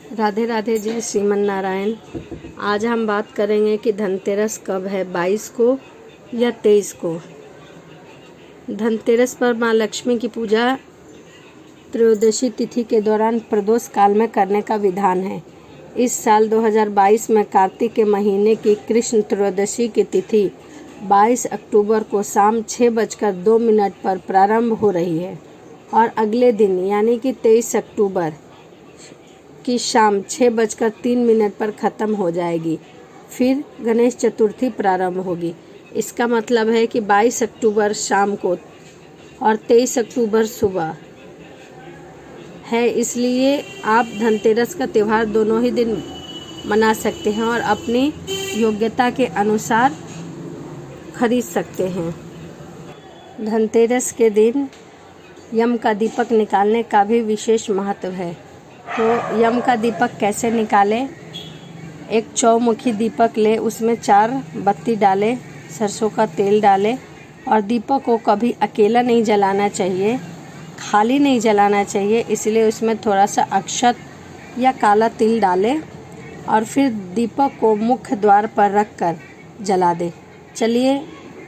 राधे राधे, जय श्रीमन नारायण। आज हम बात करेंगे कि धनतेरस कब है, 22 को या 23 को। धनतेरस पर माँ लक्ष्मी की पूजा त्रयोदशी तिथि के दौरान प्रदोष काल में करने का विधान है। इस साल 2022 में कार्तिक के महीने की कृष्ण त्रयोदशी की तिथि 22 अक्टूबर को शाम 6:02 पर प्रारंभ हो रही है और अगले दिन यानी कि 23 अक्टूबर की शाम 6:03 पर ख़त्म हो जाएगी। फिर गणेश चतुर्थी प्रारंभ होगी। इसका मतलब है कि 22 अक्टूबर शाम को और 23 अक्टूबर सुबह है, इसलिए आप धनतेरस का त्यौहार दोनों ही दिन मना सकते हैं और अपनी योग्यता के अनुसार खरीद सकते हैं। धनतेरस के दिन यम का दीपक निकालने का भी विशेष महत्व है। तो यम का दीपक कैसे निकालें? एक चौमुखी दीपक ले, उसमें 4 बत्ती डालें, सरसों का तेल डालें और दीपक को कभी अकेला नहीं जलाना चाहिए, खाली नहीं जलाना चाहिए। इसलिए उसमें थोड़ा सा अक्षत या काला तिल डालें और फिर दीपक को मुख्य द्वार पर रख कर जला दें। चलिए,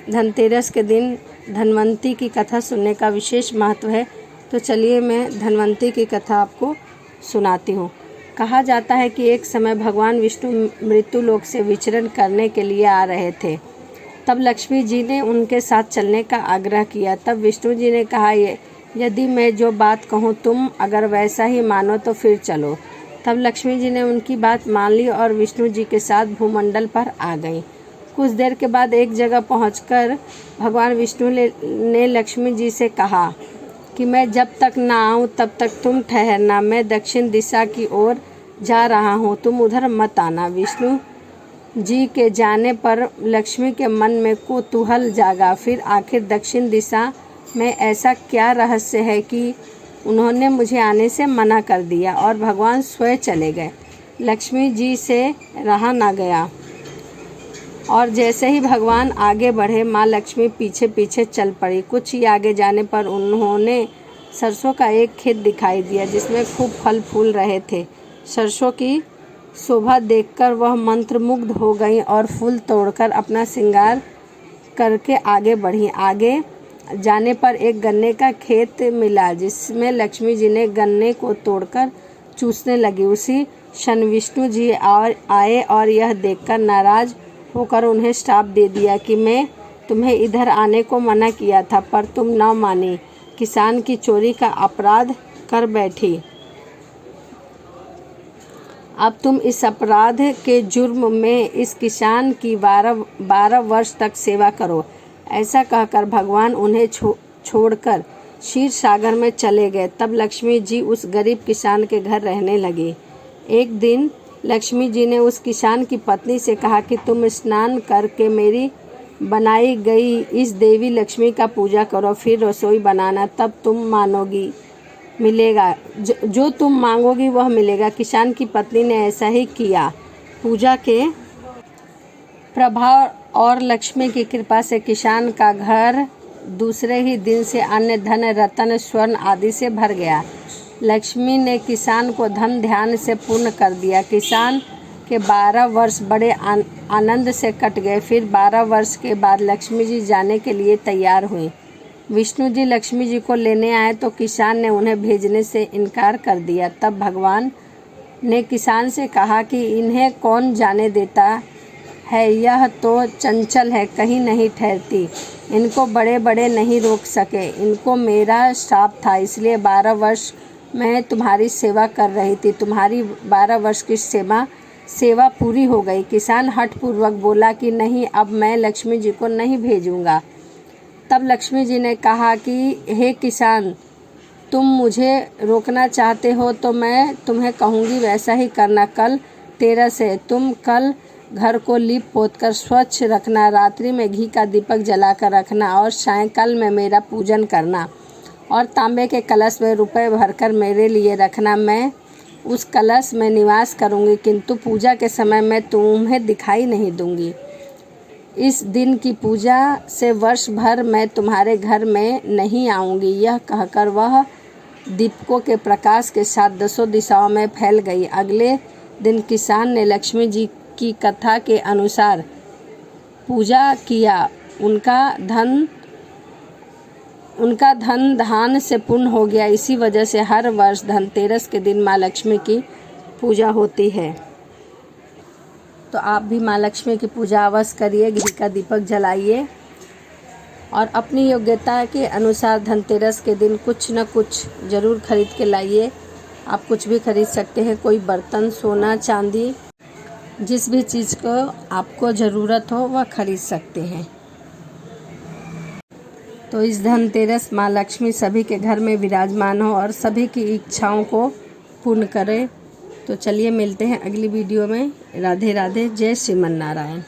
धनतेरस के दिन धनवंती की कथा सुनने का विशेष महत्व है। तो चलिए मैं धनवंती की कथा आपको सुनाती हूँ। कहा जाता है कि एक समय भगवान विष्णु मृत्यु लोक से विचरण करने के लिए आ रहे थे। तब लक्ष्मी जी ने उनके साथ चलने का आग्रह किया। तब विष्णु जी ने कहा, यदि मैं जो बात कहूँ तुम अगर वैसा ही मानो तो फिर चलो। तब लक्ष्मी जी ने उनकी बात मान ली और विष्णु जी के साथ भूमंडल पर आ गई। कुछ देर के बाद एक जगह पहुंचकर भगवान विष्णु ने लक्ष्मी जी से कहा कि मैं जब तक ना आऊँ तब तक तुम ठहरना। मैं दक्षिण दिशा की ओर जा रहा हूँ, तुम उधर मत आना। विष्णु जी के जाने पर लक्ष्मी के मन में कौतूहल जागा। फिर आखिर दक्षिण दिशा में ऐसा क्या रहस्य है कि उन्होंने मुझे आने से मना कर दिया और भगवान स्वयं चले गए। लक्ष्मी जी से रहा ना गया और जैसे ही भगवान आगे बढ़े, माँ लक्ष्मी पीछे पीछे चल पड़ी। कुछ ही आगे जाने पर उन्होंने सरसों का एक खेत दिखाई दिया जिसमें खूब फल फूल रहे थे। सरसों की शोभा देखकर वह मंत्रमुग्ध हो गई और फूल तोड़कर अपना श्रृंगार करके आगे बढ़ी। आगे जाने पर एक गन्ने का खेत मिला जिसमें लक्ष्मी जी ने गन्ने को तोड़कर चूसने लगी। उसी क्षण विष्णु जी आए और यह देखकर नाराज होकर उन्हें श्राप दे दिया कि मैं तुम्हें इधर आने को मना किया था पर तुम न मानी, किसान की चोरी का अपराध कर बैठी। अब तुम इस अपराध के जुर्म में इस किसान की 12 वर्ष तक सेवा करो। ऐसा कहकर भगवान उन्हें छोड़कर क्षीर सागर में चले गए। तब लक्ष्मी जी उस गरीब किसान के घर रहने लगी। एक दिन लक्ष्मी जी ने उस किसान की पत्नी से कहा कि तुम स्नान करके मेरी बनाई गई इस देवी लक्ष्मी का पूजा करो, फिर रसोई बनाना, तब तुम मानोगी मिलेगा, जो तुम मांगोगी वह मिलेगा। किसान की पत्नी ने ऐसा ही किया। पूजा के प्रभाव और लक्ष्मी की कृपा से किसान का घर दूसरे ही दिन से अन्य धन, रत्न, स्वर्ण आदि से भर गया। लक्ष्मी ने किसान को धन ध्यान से पूर्ण कर दिया। किसान के 12 वर्ष बड़े आनंद से कट गए। फिर 12 वर्ष के बाद लक्ष्मी जी जाने के लिए तैयार हुई। विष्णु जी लक्ष्मी जी को लेने आए तो किसान ने उन्हें भेजने से इनकार कर दिया। तब भगवान ने किसान से कहा कि इन्हें कौन जाने देता है, यह तो चंचल है, कहीं नहीं ठहरती, इनको बड़े बड़े नहीं रोक सके। इनको मेरा श्राप था, इसलिए 12 वर्ष मैं तुम्हारी सेवा कर रही थी। तुम्हारी 12 वर्ष की सेवा पूरी हो गई। किसान हठपूर्वक बोला कि नहीं, अब मैं लक्ष्मी जी को नहीं भेजूंगा। तब लक्ष्मी जी ने कहा कि हे किसान, तुम मुझे रोकना चाहते हो तो मैं तुम्हें कहूँगी वैसा ही करना। कल 13 है, तुम कल घर को लीप पोत कर स्वच्छ रखना, रात्रि में घी का दीपक जलाकर रखना और सायंकाल में मेरा पूजन करना और तांबे के कलश में रुपए भरकर मेरे लिए रखना। मैं उस कलश में निवास करूंगी, किंतु पूजा के समय मैं तुम्हें दिखाई नहीं दूंगी। इस दिन की पूजा से वर्ष भर मैं तुम्हारे घर में नहीं आऊंगी। यह कहकर वह दीपकों के प्रकाश के साथ दसों दिशाओं में फैल गई। अगले दिन किसान ने लक्ष्मी जी की कथा के अनुसार पूजा किया। उनका धन धान से पूर्ण हो गया। इसी वजह से हर वर्ष धनतेरस के दिन माँ लक्ष्मी की पूजा होती है। तो आप भी माँ लक्ष्मी की पूजा अवश्य करिए, घी का दीपक जलाइए और अपनी योग्यता के अनुसार धनतेरस के दिन कुछ न कुछ ज़रूर खरीद के लाइए। आप कुछ भी खरीद सकते हैं, कोई बर्तन, सोना, चांदी, जिस भी चीज़ को आपको ज़रूरत हो वह खरीद सकते हैं। तो इस धनतेरस माँ लक्ष्मी सभी के घर में विराजमान हो और सभी की इच्छाओं को पूर्ण करे। तो चलिए मिलते हैं अगली वीडियो में। राधे राधे, जय श्रीमन नारायण।